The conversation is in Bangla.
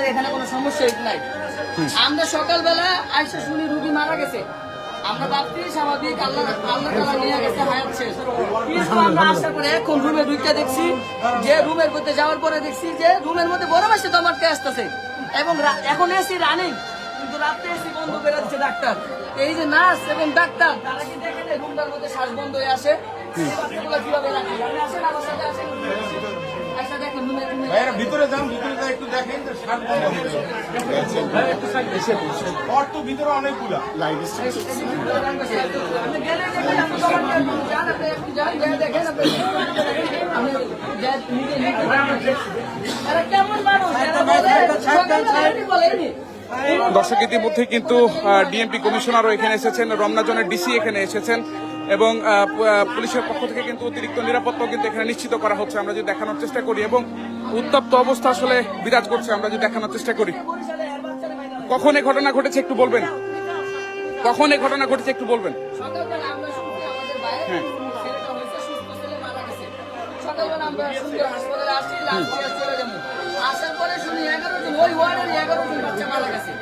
আমাদের এখানে কোনো সমস্যা নাই। আমরা সকালবেলা আইসা শুনি রুগী মারা গেছে, আমরা ভাবছি স্বাভাবিক, আল্লাহ তাআলা নিয়ে গেছে, হায়াত শেষ। কিন্তু আমরা আসার পরে এখন রুমে ঢুকে দেখছি যে রুমের মধ্যে যাওয়ার পরে দেখছি যে রুমের মধ্যে বড় মাসে দমাটকে আসতেছে এবং এখন এসি রানিং, কিন্তু রাত্রে এসি বন্ধ করে দিচ্ছে ডাক্তার। এই যে নার্স এবং ডাক্তার তারা কি দেখেন রুমটার মধ্যে শ্বাস বন্ধ হয়ে আসে, এই বাচ্চাগুলো কিভাবে রাখে? আপনি আসেন আমার সাথে, আসেন আচ্ছা দেখেন রুমে ভিতরে যান, ভিতরে যাই একটু দেখেন যে শ্বাস বন্ধ হয়ে গেছে। ওর তো ভিতরে অনেকগুলা লাইট দর্শক ইতিমধ্যে কিন্তু ডিএমপি কমিশনারও এখানে এসেছেন, রমনা জোনের ডিসি এখানে এসেছেন এবং পুলিশের পক্ষ থেকে কিন্তু অতিরিক্ত নিরাপত্তাও কিন্তু এখানে নিশ্চিত করা হচ্ছে। আমরা যদি দেখানোর চেষ্টা করি এবং উত্তপ্ত অবস্থা আসলে বিরাজ করছে, আমরা যদি দেখানোর চেষ্টা করি। কখন এই ঘটনা ঘটেছে একটু বলবেন? কখন এই ঘটনা ঘটেছে একটু বলবেন? সকালবেলা আমরা শুনছি আমাদের বাইরে ছেলেটা হয়েছে, সুস্থ ছেলে মারা গেছে। সকালবেলা আমরা শুনছি হাসপাতালে আসছি, লাশ দিয়ে চলে যাবো। আসার পরে শুনি 11 জন, ওই ওয়ার্ডের 11 জন বাচ্চা মারা গেছে।